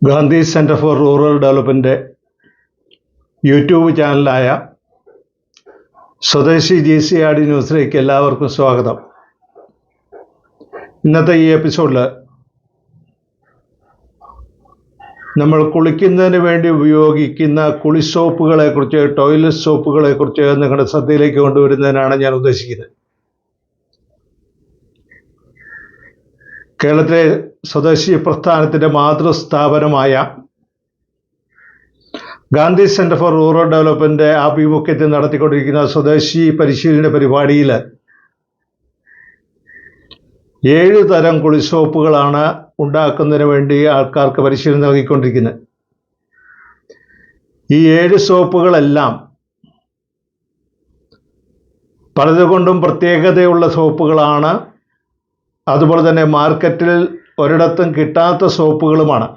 Gandhi centre for rural development YouTube ചാനലായ Swadeshi GCRD ന്യൂസിലേക്ക് എല്ലാവർക്കും സ്വാഗതം. ഇന്നത്തെ ഈ എപ്പിസോഡിൽ നമ്മൾ കുളിക്കുന്നതിന് വേണ്ടി ഉപയോഗിക്കുന്ന കുളിസോപ്പുകളെക്കുറിച്ച്, ടോയ്ലറ്റ് സോപ്പുകളെക്കുറിച്ച് നിങ്ങളുടെ ശ്രദ്ധയിലേക്ക് കൊണ്ടുവരുന്നതിനാണ് ഞാൻ ഉദ്ദേശിക്കുന്നത്. കേരളത്തിലെ സ്വദേശി പ്രസ്ഥാനത്തിൻ്റെ മാതൃസ്ഥാപനമായ Gandhi centre for rural development ആഭിമുഖ്യത്തിൽ നടത്തിക്കൊണ്ടിരിക്കുന്ന സ്വദേശി പരിശീലന പരിപാടിയിൽ 7 തരം കുളിസോപ്പുകളാണ് ഉണ്ടാക്കുന്നതിന് വേണ്ടി ആൾക്കാർക്ക് പരിശീലനം നൽകിക്കൊണ്ടിരിക്കുന്നത്. ഈ 7 സോപ്പുകളെല്ലാം പലതുകൊണ്ടും പ്രത്യേകതയുള്ള സോപ്പുകളാണ്. അതുപോലെ തന്നെ മാർക്കറ്റിൽ ഒരിടത്തും കിട്ടാത്ത സോപ്പുകളുമാണ്.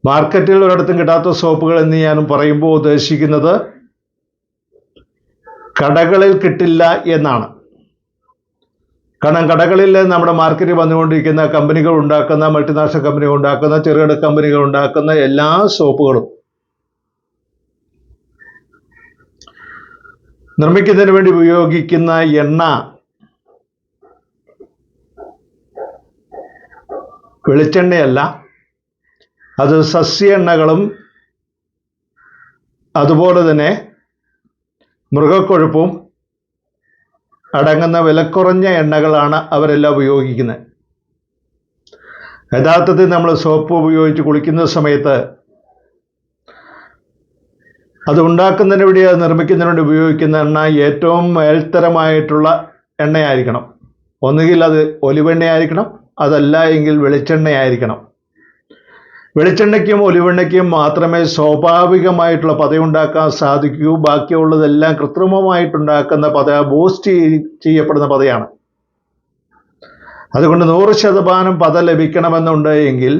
മാർക്കറ്റിൽ ഒരിടത്തും കിട്ടാത്ത സോപ്പുകൾ എന്ന് ഞാൻ പറയുമ്പോൾ ഉദ്ദേശിക്കുന്നത് കടകളിൽ കിട്ടില്ല എന്നാണ്. കാരണം കടകളിൽ നമ്മുടെ മാർക്കറ്റിൽ വന്നുകൊണ്ടിരിക്കുന്ന കമ്പനികൾ ഉണ്ടാക്കുന്ന, മൾട്ടിനാഷണൽ കമ്പനികൾ ഉണ്ടാക്കുന്ന, ചെറുകിട കമ്പനികൾ ഉണ്ടാക്കുന്ന എല്ലാ സോപ്പുകളും നിർമ്മിക്കുന്നതിന് വേണ്ടി ഉപയോഗിക്കുന്ന എണ്ണ വെളിച്ചെണ്ണയല്ല, അത് സസ്യ എണ്ണകളും അതുപോലെ തന്നെ മൃഗക്കൊഴുപ്പും അടങ്ങുന്ന വിലക്കുറഞ്ഞ എണ്ണകളാണ് അവരെല്ലാം ഉപയോഗിക്കുന്നത്. യഥാർത്ഥത്തിൽ നമ്മൾ സോപ്പ് ഉപയോഗിച്ച് കുളിക്കുന്ന സമയത്ത് അത് ഉണ്ടാക്കുന്നതിന് വേണ്ടി, അത് നിർമ്മിക്കുന്നതിന് വേണ്ടി ഉപയോഗിക്കുന്ന എണ്ണ ഏറ്റവും മേൽത്തരമായിട്ടുള്ള എണ്ണയായിരിക്കണം. ഒന്നുകിൽ അത് ഒലിവെണ്ണയായിരിക്കണം, അതല്ല എങ്കിൽ വെളിച്ചെണ്ണയായിരിക്കണം. വെളിച്ചെണ്ണയ്ക്കും ഒലിവെണ്ണയ്ക്കും മാത്രമേ സ്വാഭാവികമായിട്ടുള്ള പതയുണ്ടാക്കാൻ സാധിക്കൂ. ബാക്കിയുള്ളതെല്ലാം കൃത്രിമമായിട്ടുണ്ടാക്കുന്ന പത, ബൂസ്റ്റ് ചെയ്യപ്പെടുന്ന പതയാണ്. അതുകൊണ്ട് 100% പത ലഭിക്കണമെന്നുണ്ട് എങ്കിൽ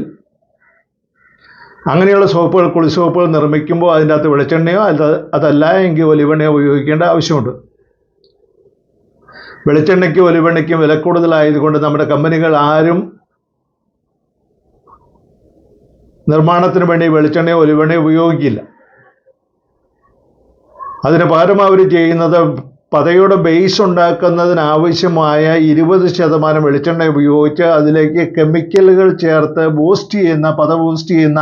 അങ്ങനെയുള്ള സോപ്പുകൾ, കുളിസോപ്പുകൾ നിർമ്മിക്കുമ്പോൾ അതിൻ്റെ അകത്ത് വെളിച്ചെണ്ണയോ അതല്ല എങ്കിൽ ഒലിവെണ്ണയോ ഉപയോഗിക്കേണ്ട ആവശ്യമുണ്ട്. വെളിച്ചെണ്ണയ്ക്കും ഒലിവെണ്ണയ്ക്കും വില കൂടുതലായതുകൊണ്ട് നമ്മുടെ കമ്പനികൾ ആരും നിർമ്മാണത്തിന് വേണ്ടി വെളിച്ചെണ്ണയോ ഒലിവെണ്ണയോ ഉപയോഗിക്കില്ല. അതിന് പകരം അവർ ചെയ്യുന്നത് പതയുടെ ബേസ് ഉണ്ടാക്കുന്നതിനാവശ്യമായ 20% വെളിച്ചെണ്ണ ഉപയോഗിച്ച് അതിലേക്ക് കെമിക്കലുകൾ ചേർത്ത് ബൂസ്റ്റ് ചെയ്യുന്ന, പത ബൂസ്റ്റ് ചെയ്യുന്ന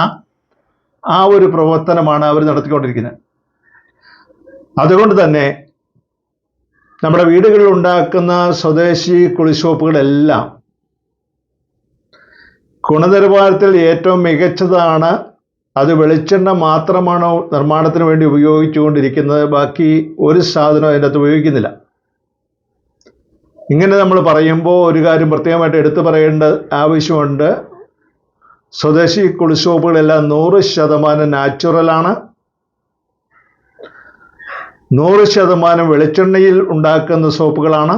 ആ ഒരു പ്രവർത്തനമാണ് അവർ നടത്തിക്കൊണ്ടിരിക്കുന്നത്. അതുകൊണ്ട് തന്നെ നമ്മുടെ വീടുകളിൽ ഉണ്ടാക്കുന്ന സ്വദേശി കുളിസോപ്പുകളെല്ലാം ഗുണനിലവാരത്തിൽ ഏറ്റവും മികച്ചതാണ്. അത് വെളിച്ചെണ്ണ മാത്രമാണ് നിർമ്മാണത്തിന് വേണ്ടി ഉപയോഗിച്ചുകൊണ്ടിരിക്കുന്നത്. ബാക്കി ഒരു സാധനവും അതിൻ്റെ അകത്ത് ഉപയോഗിക്കുന്നില്ല. ഇങ്ങനെ നമ്മൾ പറയുമ്പോൾ ഒരു കാര്യം പ്രത്യേകമായിട്ട് എടുത്തു പറയേണ്ട ആവശ്യമുണ്ട്. സ്വദേശി കുളിസോപ്പുകളെല്ലാം 100% നാച്ചുറലാണ്. 100% വെളിച്ചെണ്ണയിൽ ഉണ്ടാക്കുന്ന സോപ്പുകളാണ്.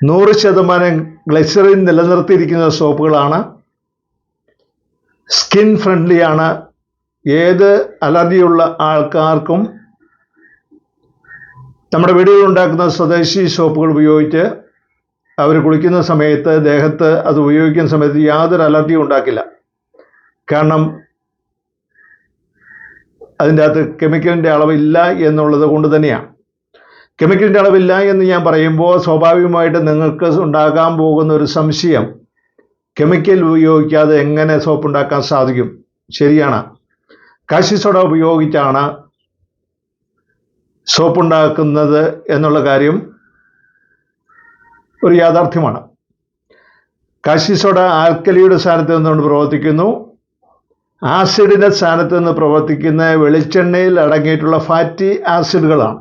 100% ഗ്ലിസറിൻ നിലനിർത്തിയിരിക്കുന്ന സോപ്പുകളാണ്. സ്കിൻ ഫ്രണ്ട്ലിയാണ്. ഏത് അലർജിയുള്ള ആൾക്കാർക്കും നമ്മുടെ വീടുകളിൽ ഉണ്ടാക്കുന്ന സ്വദേശി സോപ്പുകൾ ഉപയോഗിച്ച് അവർ കുളിക്കുന്ന സമയത്ത്, ദേഹത്ത് അത് ഉപയോഗിക്കുന്ന സമയത്ത് യാതൊരു അലർജിയും ഉണ്ടാക്കില്ല. കാരണം അതിൻ്റെ അകത്ത് കെമിക്കലിൻ്റെ അളവില്ല എന്നുള്ളത് കൊണ്ട് തന്നെയാണ്. കെമിക്കലിൻ്റെ അളവില്ല എന്ന് ഞാൻ പറയുമ്പോൾ സ്വാഭാവികമായിട്ട് നിങ്ങൾക്ക് ഉണ്ടാകാൻ പോകുന്ന ഒരു സംശയം, കെമിക്കൽ ഉപയോഗിക്കാതെ എങ്ങനെ സോപ്പ് ഉണ്ടാക്കാൻ സാധിക്കും? ശരിയാണ്, കാസ്റ്റിക് സോഡ ഉപയോഗിച്ചാണ് സോപ്പ് ഉണ്ടാക്കുന്നത് എന്നുള്ള കാര്യം ഒരു യാഥാർത്ഥ്യമാണ്. കാസ്റ്റിക് സോഡ ആൽക്കലിയുടെ സ്ഥാനത്ത് നിന്നുകൊണ്ട് പ്രവർത്തിക്കുന്നു. ആസിഡിൻ്റെ സ്ഥാനത്ത് നിന്ന് പ്രവർത്തിക്കുന്ന വെളിച്ചെണ്ണയിൽ അടങ്ങിയിട്ടുള്ള ഫാറ്റി ആസിഡുകളാണ്.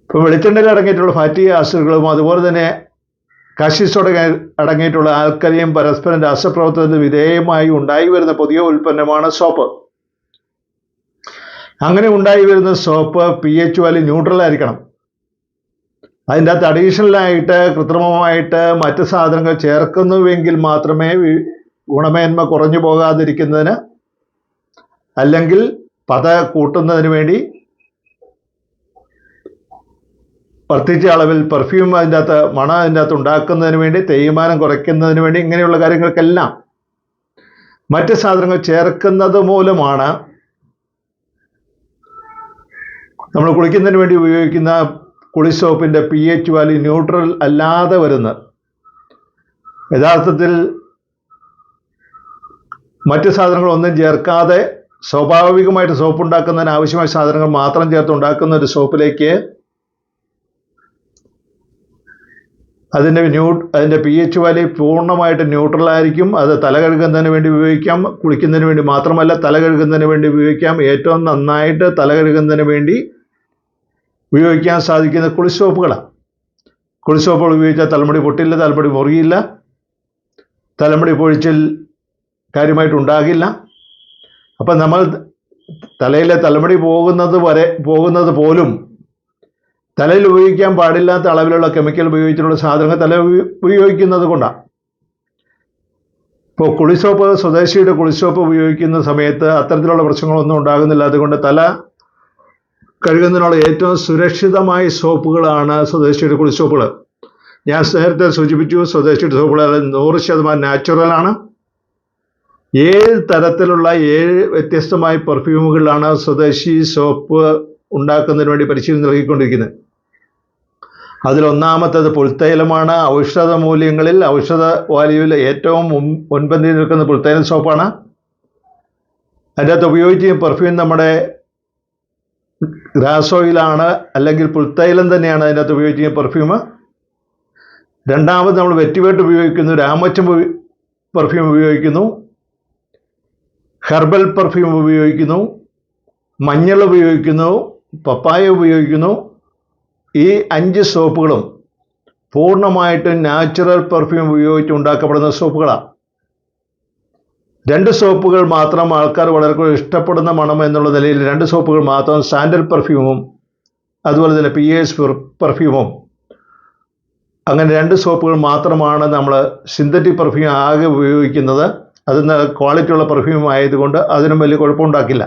ഇപ്പോൾ വെളിച്ചെണ്ണയിൽ അടങ്ങിയിട്ടുള്ള ഫാറ്റി ആസിഡുകളും അതുപോലെ തന്നെ കാസ്റ്റിക് സോഡ അടങ്ങിയിട്ടുള്ള ആൽക്കലിയും പരസ്പരം രാസപ്രവർത്തനത്തിന് വിധേയമായി ഉണ്ടായി വരുന്ന പുതിയ ഉൽപ്പന്നമാണ് സോപ്പ്. അങ്ങനെ ഉണ്ടായി വരുന്ന സോപ്പ് pH വാല്യൂ ന്യൂട്രൽ ആയിരിക്കണം. അതിൻ്റെ അകത്ത് അഡീഷണലായിട്ട് കൃത്രിമമായിട്ട് മറ്റ് സാധനങ്ങൾ ചേർക്കുന്നുവെങ്കിൽ മാത്രമേ ഗുണമേന്മ കുറഞ്ഞു പോകാതിരിക്കുന്നതിന്, അല്ലെങ്കിൽ പത കൂട്ടുന്നതിന് വേണ്ടി വർദ്ധിച്ച അളവിൽ പെർഫ്യൂം അതിൻ്റെ അകത്ത് മണം അതിൻ്റെ അകത്ത് ഉണ്ടാക്കുന്നതിന് വേണ്ടി, തേയ്മാനം കുറയ്ക്കുന്നതിന് വേണ്ടി, ഇങ്ങനെയുള്ള കാര്യങ്ങൾക്കെല്ലാം മറ്റ് സാധനങ്ങൾ ചേർക്കുന്നത് മൂലമാണ് നമ്മൾ കുളിക്കുന്നതിന് വേണ്ടി ഉപയോഗിക്കുന്ന കുളി സോപ്പിൻ്റെ pH വാല്യൂ ന്യൂട്രൽ അല്ലാതെ വരുന്നത്. യഥാർത്ഥത്തിൽ മറ്റ് സാധനങ്ങളൊന്നും ചേർക്കാതെ സ്വാഭാവികമായിട്ട് സോപ്പ് ഉണ്ടാക്കുന്നതിന് ആവശ്യമായ സാധനങ്ങൾ മാത്രം ചേർത്ത് ഉണ്ടാക്കുന്ന ഒരു സോപ്പിലേക്ക് അതിൻ്റെ pH വാല്യൂ പൂർണ്ണമായിട്ട് ന്യൂട്രലായിരിക്കും. അത് തല കഴുകുന്നതിന് വേണ്ടി ഉപയോഗിക്കാം, കുളിക്കുന്നതിന് വേണ്ടി മാത്രമല്ല, തല കഴുകുന്നതിന് വേണ്ടി ഉപയോഗിക്കാം. ഏറ്റവും നന്നായിട്ട് തല കഴുകുന്നതിന് വേണ്ടി ഉപയോഗിക്കാൻ സാധിക്കുന്ന കുളിസോപ്പുകളാണ്. കുളിസോപ്പുകൾ ഉപയോഗിച്ചാൽ തലമുടി പൊട്ടില്ല, തലമുടി മുറിയില്ല, തലമുടി പൊഴിച്ചിൽ കാര്യമായിട്ടുണ്ടാകില്ല. അപ്പം നമ്മൾ തലയിലെ തലമുടി പോകുന്നത് പോലും തലയിൽ ഉപയോഗിക്കാൻ പാടില്ലാത്ത അളവിലുള്ള കെമിക്കൽ ഉപയോഗിച്ചിട്ടുള്ള സാധനങ്ങൾ തല ഉപയോഗിക്കുന്നത് കൊണ്ടാണ്. ഇപ്പോൾ കുളിസോപ്പ്, സ്വദേശിയുടെ കുളിസോപ്പ് ഉപയോഗിക്കുന്ന സമയത്ത് അത്തരത്തിലുള്ള പ്രശ്നങ്ങളൊന്നും ഉണ്ടാകുന്നില്ല. അതുകൊണ്ട് തല കഴുകുന്നതിനുള്ള ഏറ്റവും സുരക്ഷിതമായ സോപ്പുകളാണ് സ്വദേശിയുടെ കുളിസോപ്പുകൾ. ഞാൻ നേരത്തെ സൂചിപ്പിച്ചു, സ്വദേശിയുടെ സോപ്പുകൾ 100% നാച്ചുറലാണ്. 7 തരത്തിലുള്ള 7 വ്യത്യസ്തമായ പെർഫ്യൂമുകളിലാണ് സ്വദേശി സോപ്പ് ഉണ്ടാക്കുന്നതിന് വേണ്ടി പരിശീലനം നൽകിക്കൊണ്ടിരിക്കുന്നത്. അതിലൊന്നാമത്തേത് പുൽത്തൈലമാണ്. ഔഷധ മൂല്യങ്ങളിൽ, ഔഷധ വാല്യൂവിൽ ഏറ്റവും മുൻപന്തിയിൽ നിൽക്കുന്ന പുൽത്തൈലം സോപ്പാണ്. അതിൻ്റെ അകത്ത് ഉപയോഗിച്ച പെർഫ്യൂം നമ്മുടെ ഗ്രാസ് ഓയിലാണ്, അല്ലെങ്കിൽ പുൽത്തൈലം തന്നെയാണ് അതിൻ്റെ അകത്ത് ഉപയോഗിച്ച പെർഫ്യൂം. രണ്ടാമത് നമ്മൾ വെറ്റിവേട്ട് ഉപയോഗിക്കുന്നു, രാമച്ചം പെർഫ്യൂം ഉപയോഗിക്കുന്നു, ഹെർബൽ പെർഫ്യൂം ഉപയോഗിക്കുന്നു, മഞ്ഞൾ ഉപയോഗിക്കുന്നു, പപ്പായ ഉപയോഗിക്കുന്നു. ഈ 5 സോപ്പുകളും പൂർണ്ണമായിട്ടും നാച്ചുറൽ പെർഫ്യൂം ഉപയോഗിച്ച് ഉണ്ടാക്കപ്പെടുന്ന സോപ്പുകളാണ്. 2 സോപ്പുകൾ മാത്രം ആൾക്കാർ വളരെ ഇഷ്ടപ്പെടുന്ന മണം എന്നുള്ള നിലയിൽ 2 സോപ്പുകൾ മാത്രം, സാൻഡൽ പെർഫ്യൂമും അതുപോലെ തന്നെ PS പെർഫ്യൂമും, അങ്ങനെ 2 സോപ്പുകൾ മാത്രമാണ് നമ്മൾ സിന്തറ്റിക് പെർഫ്യൂം ആകെ ഉപയോഗിക്കുന്നത്. അത് ക്വാളിറ്റിയുള്ള പെർഫ്യൂം ആയതുകൊണ്ട് അതിനും വലിയ കുഴപ്പമുണ്ടാക്കില്ല.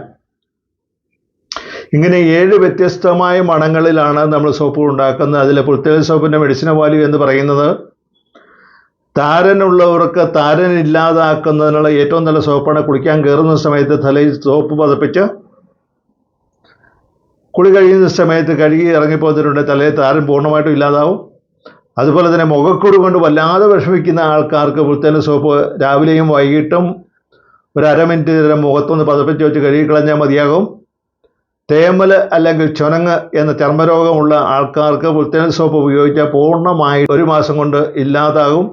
ഇങ്ങനെ 7 വ്യത്യസ്തമായ മണങ്ങളിലാണ് നമ്മൾ സോപ്പുകൾ ഉണ്ടാക്കുന്നത്. അതിലെ പുൽത്തൈല സോപ്പിൻ്റെ മെഡിസിനൽ വാല്യൂ എന്ന് പറയുന്നത് താരനുള്ളവർക്ക് താരൻ ഇല്ലാതാക്കുന്നതിനുള്ള ഏറ്റവും നല്ല സോപ്പാണ്. കുളിക്കാൻ കയറുന്ന സമയത്ത് തലയിൽ സോപ്പ് പതപ്പിച്ച് കുളി കഴിയുന്ന സമയത്ത് കഴുകി ഇറങ്ങിപ്പോന്നിട്ടുണ്ട്, തലയിൽ താരൻ പൂർണ്ണമായിട്ടും ഇല്ലാതാവും. അതുപോലെ തന്നെ മുഖക്കുരു കൊണ്ട് വല്ലാതെ വിഷമിക്കുന്ന ആൾക്കാർക്ക് പുൽത്തൈല സോപ്പ് രാവിലെയും വൈകിട്ടും ഒരു 1/2 മിനിറ്റ് നേരം മുഖത്തൊന്ന് പതപ്പിച്ച് വെച്ച് കഴുകിക്കളഞ്ഞാൽ മതിയാകും. തേമൽ അല്ലെങ്കിൽ ചുനങ്ങ് എന്ന ചർമ്മരോഗമുള്ള ആൾക്കാർക്ക് പുൽത്തൈല സോപ്പ് ഉപയോഗിച്ചാൽ പൂർണ്ണമായി 1 മാസം കൊണ്ട് ഇല്ലാതാകും.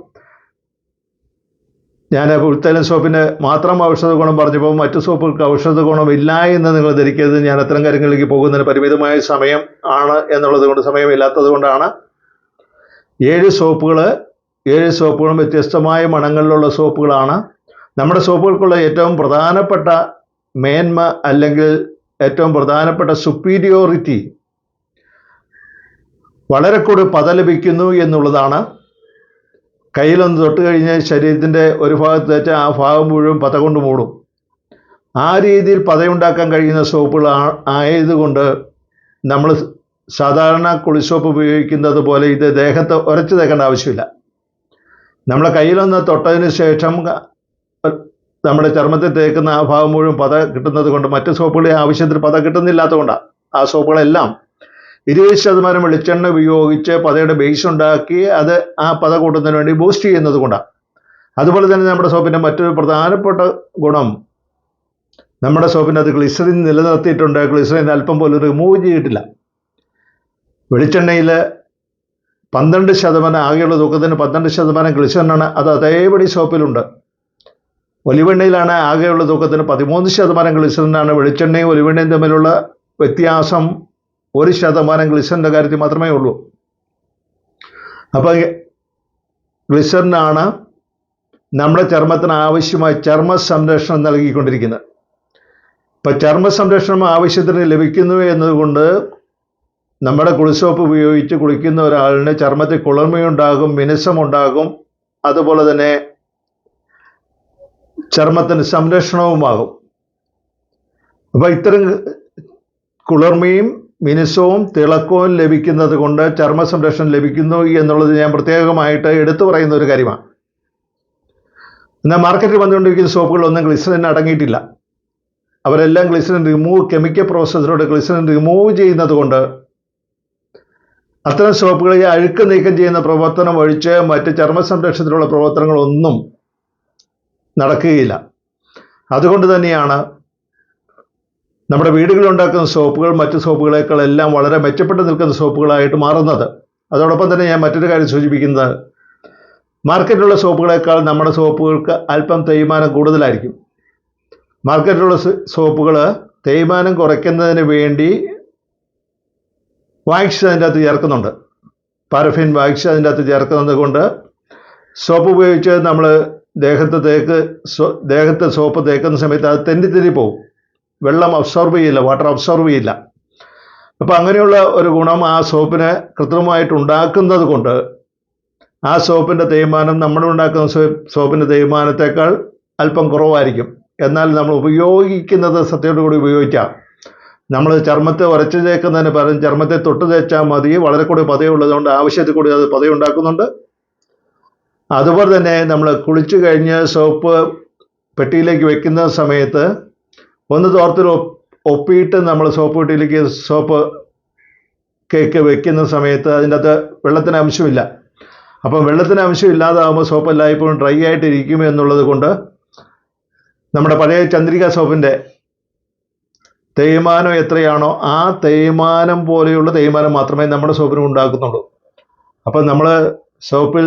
ഞാൻ പുൽത്തൈല സോപ്പിന് മാത്രം ഔഷധ ഗുണം പറഞ്ഞപ്പോൾ മറ്റു സോപ്പുകൾക്ക് ഔഷധ ഗുണമില്ല എന്ന് നിങ്ങൾ ധരിക്കരുത്. ഞാൻ അത്തരം കാര്യങ്ങളിലേക്ക് പോകുന്നതിന് പരിമിതമായ സമയം ആണ് എന്നുള്ളത് കൊണ്ട്, സമയമില്ലാത്തത് കൊണ്ടാണ്. 7 സോപ്പുകളും വ്യത്യസ്തമായ മണങ്ങളിലുള്ള സോപ്പുകളാണ്. നമ്മുടെ സോപ്പുകൾക്കുള്ള ഏറ്റവും പ്രധാനപ്പെട്ട മേന്മ അല്ലെങ്കിൽ ഏറ്റവും പ്രധാനപ്പെട്ട സുപ്പീരിയോറിറ്റി വളരെ കൂടി പത ലഭിക്കുന്നു എന്നുള്ളതാണ്. കയ്യിലൊന്ന് തൊട്ട് കഴിഞ്ഞാൽ ശരീരത്തിൻ്റെ ഒരു ഭാഗത്ത് വെച്ചാൽ ആ ഭാഗം മുഴുവൻ പത കൊണ്ട് മൂടും. ആ രീതിയിൽ പതയുണ്ടാക്കാൻ കഴിയുന്ന സോപ്പുകൾ ആയതുകൊണ്ട് നമ്മൾ സാധാരണ കുളിസോപ്പ് ഉപയോഗിക്കുന്നത് പോലെ ഇത് ദേഹത്ത് ഉരച്ച് തേക്കേണ്ട ആവശ്യമില്ല. നമ്മളെ കയ്യിലൊന്ന് തൊട്ടതിന് ശേഷം നമ്മുടെ ചർമ്മത്തിൽ തേക്കുന്ന ആ ഭാഗം മുഴുവൻ പത കിട്ടുന്നത് കൊണ്ട്, മറ്റ് സോപ്പുകളെ ആവശ്യത്തിന് പത കിട്ടുന്നില്ലാത്തതുകൊണ്ടാണ് ആ സോപ്പുകളെല്ലാം 20% വെളിച്ചെണ്ണ ഉപയോഗിച്ച് പതയുടെ ബേസ് ഉണ്ടാക്കി അത് ആ പത കൂട്ടുന്നതിന് വേണ്ടി ബൂസ്റ്റ് ചെയ്യുന്നത് കൊണ്ടാണ്. അതുപോലെ തന്നെ നമ്മുടെ സോപ്പിൻ്റെ മറ്റൊരു പ്രധാനപ്പെട്ട ഗുണം, നമ്മുടെ സോപ്പിൻ്റെ അത് ഗ്ലിസറിൻ നിലനിർത്തിയിട്ടുണ്ട്. ഗ്ലിസറിൻ അല്പം പോലും റിമൂവ് ചെയ്തിട്ടില്ല. വെളിച്ചെണ്ണയിൽ 12% ആകെയുള്ള തൂക്കത്തിന് 12% ഗ്ലിസറിനാണ്. അത് അതേപടി സോപ്പിലുണ്ട്. ഒലിവെണ്ണയിലാണ് ആകെയുള്ള തൂക്കത്തിന് 13% ഗ്ലിസറിനാണ്. വെളിച്ചെണ്ണയും ഒലിവെണ്ണയും തമ്മിലുള്ള വ്യത്യാസം 1% ഗ്ലിസറിൻ്റെ കാര്യത്തിൽ മാത്രമേ ഉള്ളൂ. അപ്പോൾ ഗ്ലിസറിനാണ് നമ്മുടെ ചർമ്മത്തിന് ആവശ്യമായ ചർമ്മ സംരക്ഷണം നൽകിക്കൊണ്ടിരിക്കുന്നത്. ഇപ്പം ചർമ്മ സംരക്ഷണം ആവശ്യത്തിന് ലഭിക്കുന്നു എന്നതുകൊണ്ട് നമ്മുടെ കുളിസോപ്പ് ഉപയോഗിച്ച് കുളിക്കുന്ന ഒരാളിന് ചർമ്മത്തിൽ കുളിർമയുണ്ടാകും, മിനുസമുണ്ടാകും, അതുപോലെ തന്നെ ചർമ്മത്തിന് സംരക്ഷണവുമാകും. അപ്പോൾ ഇത്തരം കുളിർമയും മിനുസവും തിളക്കവും ലഭിക്കുന്നത് കൊണ്ട് ചർമ്മ സംരക്ഷണം ലഭിക്കുന്നു എന്നുള്ളത് ഞാൻ പ്രത്യേകമായിട്ട് എടുത്തു പറയുന്ന ഒരു കാര്യമാണ്. എന്നാൽ മാർക്കറ്റിൽ വന്നുകൊണ്ടിരിക്കുന്ന സോപ്പുകളൊന്നും ഗ്ലിസറിൻ അടങ്ങിയിട്ടില്ല. അവരെല്ലാം ഗ്ലിസറിൻ കെമിക്കൽ പ്രോസസ്സിലൂടെ ഗ്ലിസറിൻ റിമൂവ് ചെയ്യുന്നത് കൊണ്ട് അത്തരം സോപ്പുകളിൽ അഴുക്ക് നീക്കം ചെയ്യുന്ന പ്രവർത്തനം ഒഴിച്ച് മറ്റ് ചർമ്മ സംരക്ഷണത്തിലുള്ള പ്രവർത്തനങ്ങളൊന്നും നടക്കുകയില്ല. അതുകൊണ്ട് തന്നെയാണ് നമ്മുടെ വീടുകളിൽ ഉണ്ടാക്കുന്ന സോപ്പുകൾ മറ്റ് സോപ്പുകളേക്കാളെല്ലാം വളരെ മെച്ചപ്പെട്ട് നിൽക്കുന്ന സോപ്പുകളായിട്ട് മാറുന്നത്. അതോടൊപ്പം തന്നെ ഞാൻ മറ്റൊരു കാര്യം സൂചിപ്പിക്കുന്നത്, മാർക്കറ്റിലുള്ള സോപ്പുകളേക്കാൾ നമ്മുടെ സോപ്പുകൾക്ക് അല്പം തേയ്മാനം കൂടുതലായിരിക്കും. മാർക്കറ്റിലുള്ള സോപ്പുകൾ തേയ്മാനം കുറയ്ക്കുന്നതിന് വേണ്ടി വാക്സ് അതിൻ്റെ അകത്ത് ചേർക്കുന്നുണ്ട്. പാരഫിൻ വാക്സ് അതിൻ്റെ അകത്ത് ചേർക്കുന്നത് കൊണ്ട് സോപ്പ് ഉപയോഗിച്ച് നമ്മൾ ദേഹത്ത് സോപ്പ് തേക്കുന്ന സമയത്ത് അത് തെന്നി പോകും. വെള്ളം അബ്സോർബ് ചെയ്യില്ല, വാട്ടർ അബ്സോർബ് ചെയ്യില്ല. അപ്പോൾ അങ്ങനെയുള്ള ഒരു ഗുണം ആ സോപ്പിന് കൃത്രിമമായിട്ട് ഉണ്ടാക്കുന്നത് കൊണ്ട് ആ സോപ്പിൻ്റെ തേയ്മാനം നമ്മളുണ്ടാക്കുന്ന സോപ്പിൻ്റെ തേയ്മാനത്തേക്കാൾ അല്പം കുറവായിരിക്കും. എന്നാൽ നമ്മൾ ഉപയോഗിക്കുന്നത് സത്യത്തോടുകൂടി ഉപയോഗിക്കാം. നമ്മൾ ചർമ്മത്തെ ഉരച്ച് തേക്കുന്നതിന് പകരം ചർമ്മത്തെ തൊട്ട് തേച്ചാൽ മതി. വളരെ കൂടി പതയുള്ളതുകൊണ്ട് ആവശ്യത്തിൽ കൂടി അത് പതയുണ്ടാക്കുന്നുണ്ട്. അതുപോലെ തന്നെ നമ്മൾ കുളിച്ചു കഴിഞ്ഞ് സോപ്പ് പെട്ടിയിലേക്ക് വെക്കുന്ന സമയത്ത് ഒന്ന് തോർത്തിൽ ഒപ്പിയിട്ട് നമ്മൾ സോപ്പ് പെട്ടിയിലേക്ക് സോപ്പ് കേക്ക് വെക്കുന്ന സമയത്ത് അതിൻ്റെ അകത്ത് വെള്ളത്തിന് അംശമില്ല. അപ്പം വെള്ളത്തിന് അംശം ഇല്ലാതാകുമ്പോൾ സോപ്പ് എല്ലായ്പ്പോഴും ഡ്രൈ ആയിട്ടിരിക്കും എന്നുള്ളത് കൊണ്ട് നമ്മുടെ പഴയ ചന്ദ്രിക സോപ്പിൻ്റെ തേയ്മാനം എത്രയാണോ ആ തേയ്മാനം പോലെയുള്ള തേയ്മാനം മാത്രമേ നമ്മുടെ സോപ്പിന് ഉണ്ടാക്കുന്നുള്ളൂ. അപ്പം നമ്മൾ സോപ്പിൽ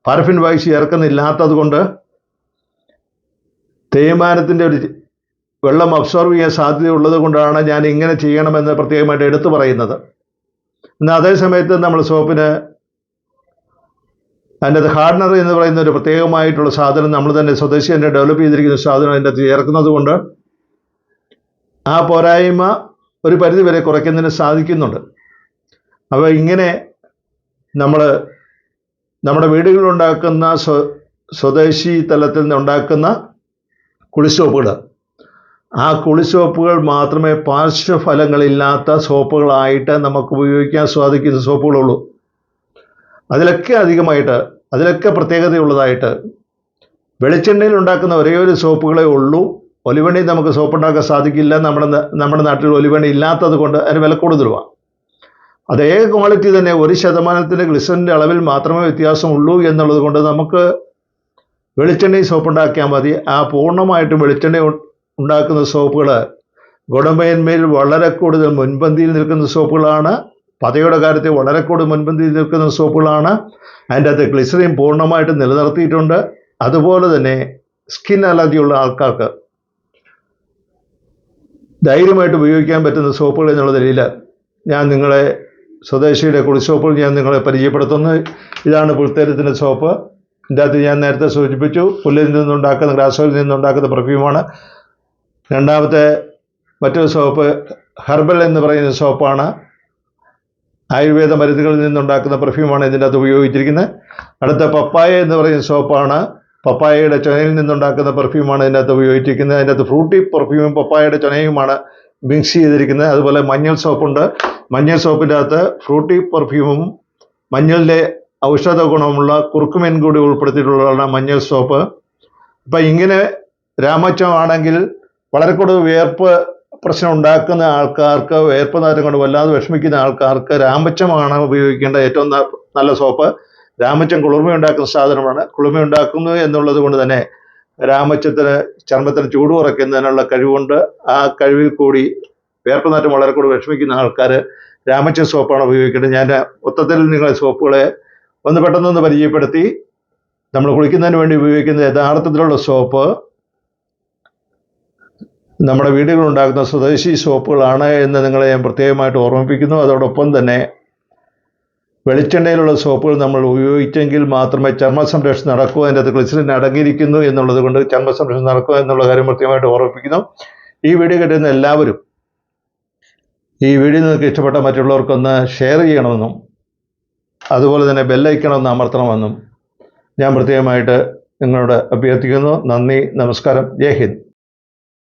പാരഫിൻ വാക്സ് ചേർക്കുന്നില്ലാത്തത് കൊണ്ട് തേയ്മാനത്തിൻ്റെ ഒരു വെള്ളം അബ്സോർവ് ചെയ്യാൻ സാധ്യതയുള്ളത് കൊണ്ടാണ് ഞാൻ ഇങ്ങനെ ചെയ്യണമെന്ന് പ്രത്യേകമായിട്ട് എടുത്തു പറയുന്നത്. എന്നാൽ അതേ സമയത്ത് നമ്മൾ സോപ്പിന് അതിൻ്റെ ഹാർഡനർ എന്ന് പറയുന്ന ഒരു പ്രത്യേകമായിട്ടുള്ള സാധനം നമ്മൾ തന്നെ സ്വദേശി തന്നെ ഡെവലപ്പ് ചെയ്തിരിക്കുന്ന സാധനം അതിൻ്റെ അകത്ത് ചേർക്കുന്നത് കൊണ്ട് ആ പോരായ്മ ഒരു പരിധി വരെ കുറയ്ക്കുന്നതിന് സാധിക്കുന്നുണ്ട്. അപ്പോൾ ഇങ്ങനെ നമ്മൾ നമ്മുടെ വീടുകളിലുണ്ടാക്കുന്ന സ്വദേശി തലത്തിൽ നിന്നുണ്ടാക്കുന്ന കുളിസോപ്പുകൾ, ആ കുളിസോപ്പുകൾ മാത്രമേ പാർശ്വഫലങ്ങളില്ലാത്ത സോപ്പുകളായിട്ട് നമുക്ക് ഉപയോഗിക്കാൻ സാധിക്കുന്ന സോപ്പുകളുള്ളൂ. അതിലൊക്കെ പ്രത്യേകതയുള്ളതായിട്ട് വെളിച്ചെണ്ണയിൽ ഉണ്ടാക്കുന്ന ഒരേ ഒരു സോപ്പുകളേ ഉള്ളൂ. ഒലിവെണ്ണി നമുക്ക് സോപ്പ് ഉണ്ടാക്കാൻ സാധിക്കില്ല. നമ്മുടെ നാട്ടിൽ ഒലിവെണ്ണി ഇല്ലാത്തത് കൊണ്ട് അതിന് വില കൂടുതലുമാണ്. അതേ ക്വാളിറ്റി തന്നെ 1% ഗ്ലിസറിൻ്റെ അളവിൽ മാത്രമേ വ്യത്യാസമുള്ളൂ എന്നുള്ളത് കൊണ്ട് നമുക്ക് വെളിച്ചെണ്ണയിൽ സോപ്പ് ഉണ്ടാക്കിയാൽ മതി. ആ പൂർണ്ണമായിട്ടും വെളിച്ചെണ്ണ ഉണ്ടാക്കുന്ന സോപ്പുകൾ ഗുണമേന്മയിൽ വളരെ കൂടുതൽ മുൻപന്തിയിൽ നിൽക്കുന്ന സോപ്പുകളാണ്. പതയുടെ കാര്യത്തിൽ വളരെ കൂടുതൽ മുൻപന്തിയിൽ നിൽക്കുന്ന സോപ്പുകളാണ്. അതിൻ്റെ അകത്ത് ഗ്ലിസറിൻ പൂർണ്ണമായിട്ട് നിലനിർത്തിയിട്ടുണ്ട്. അതുപോലെ തന്നെ സ്കിൻ അലർജിയുള്ള ആൾക്കാർക്ക് ധൈര്യമായിട്ട് ഉപയോഗിക്കാൻ പറ്റുന്ന സോപ്പുകൾ എന്നുള്ള നിലയിൽ ഞാൻ നിങ്ങളെ സ്വദേശിയുടെ കുളിസോപ്പുകൾ ഞാൻ നിങ്ങളെ പരിചയപ്പെടുത്തുന്നു. ഇതാണ് പുൽത്തേരത്തിൻ്റെ സോപ്പ്. ഇതിൻ്റെ അകത്ത് ഞാൻ നേരത്തെ സൂചിപ്പിച്ചു, പുല്ലിൽ നിന്നുണ്ടാക്കുന്ന ഗ്രാസ് ഓയിൽ നിന്നുണ്ടാക്കുന്ന പെർഫ്യൂമാണ്. രണ്ടാമത്തെ മറ്റൊരു സോപ്പ് ഹെർബൽ എന്ന് പറയുന്ന സോപ്പാണ്. ആയുർവേദ മരുന്നുകളിൽ നിന്നുണ്ടാക്കുന്ന പെർഫ്യൂമാണ് ഇതിൻ്റെ അകത്ത് ഉപയോഗിച്ചിരിക്കുന്നത്. അടുത്ത പപ്പായ എന്ന് പറയുന്ന സോപ്പാണ്. പപ്പായയുടെ ചൊനയിൽ നിന്നുണ്ടാക്കുന്ന പെർഫ്യൂമാണ് ഇതിൻ്റെ അകത്ത് ഉപയോഗിച്ചിരിക്കുന്നത്. അതിൻ്റെ അകത്ത് ഫ്രൂട്ടി പെർഫ്യൂമും പപ്പായയുടെ ചൊനയുമാണ് മിക്സ് ചെയ്തിരിക്കുന്നത്. അതുപോലെ മഞ്ഞൾ സോപ്പുണ്ട്. മഞ്ഞൾ സോപ്പിൻ്റെ അകത്ത് ഫ്രൂട്ടി പെർഫ്യൂമും മഞ്ഞളിലെ ഔഷധ ഗുണമുള്ള കുർക്കുമിൻ കൂടി ഉൾപ്പെടുത്തിയിട്ടുള്ളതാണ് മഞ്ഞൾ സോപ്പ്. അപ്പം ഇങ്ങനെ രാമച്ചമാണെങ്കിൽ വളരെ കൂടുതൽ വിയർപ്പ് പ്രശ്നം ഉണ്ടാക്കുന്ന ആൾക്കാർക്ക്, വിയർപ്പ് നാരം കൊണ്ട് വല്ലാതെ വിഷമിക്കുന്ന ആൾക്കാർക്ക് രാമച്ചമാണ് ഉപയോഗിക്കേണ്ട ഏറ്റവും നല്ല സോപ്പ്. രാമച്ചം കുളിർമ ഉണ്ടാക്കുന്ന സാധനമാണ്. കുളിർമ ഉണ്ടാക്കുന്നു എന്നുള്ളത് കൊണ്ട് തന്നെ രാമച്ചത്തിന് ചർമ്മത്തിന് ചൂട് കുറയ്ക്കുന്നതിനുള്ള കഴിവുണ്ട്. ആ കഴിവിൽ കൂടി വിയർപ്പ് നാറ്റം വളരെ കൂടുതൽ വിഷമിക്കുന്ന ആൾക്കാർ രാമച്ചം സോപ്പാണ് ഉപയോഗിക്കേണ്ടത്. ഞാൻ മൊത്തത്തിൽ നിങ്ങളെ സോപ്പുകളെ പെട്ടെന്നൊന്ന് പരിചയപ്പെടുത്തി. നമ്മൾ കുളിക്കുന്നതിന് വേണ്ടി ഉപയോഗിക്കുന്ന യഥാർത്ഥത്തിലുള്ള സോപ്പ് നമ്മുടെ വീടുകളിലുണ്ടാക്കുന്ന സ്വദേശി സോപ്പുകളാണ് എന്ന് നിങ്ങളെ ഞാൻ പ്രത്യേകമായിട്ട് ഓർമ്മിപ്പിക്കുന്നു. അതോടൊപ്പം തന്നെ വെളിച്ചെണ്ണയിലുള്ള സോപ്പുകൾ നമ്മൾ ഉപയോഗിച്ചെങ്കിൽ മാത്രമേ ചർമ്മ സംരക്ഷണം നടക്കൂ. അതിൻ്റെ അകത്ത് ഗ്ലിസറിൻ അടങ്ങിയിരിക്കുന്നു എന്നുള്ളത് കൊണ്ട് ചർമ്മ സംരക്ഷണം നടക്കുക എന്നുള്ള കാര്യം പ്രത്യേകമായിട്ട് ഓർമ്മിപ്പിക്കുന്നു. ഈ വീഡിയോ കേട്ടുന്ന എല്ലാവരും ഈ വീഡിയോ നിങ്ങൾക്ക് ഇഷ്ടപ്പെട്ട മറ്റുള്ളവർക്കൊന്ന് ഷെയർ ചെയ്യണമെന്നും അതുപോലെ തന്നെ ബെല്ലൈക്കണമെന്ന് അമർത്തണമെന്നും ഞാൻ പ്രത്യേകമായിട്ട് നിങ്ങളോട് അഭ്യർത്ഥിക്കുന്നു. നന്ദി, നമസ്കാരം, ജയ് ഹിന്ദ്.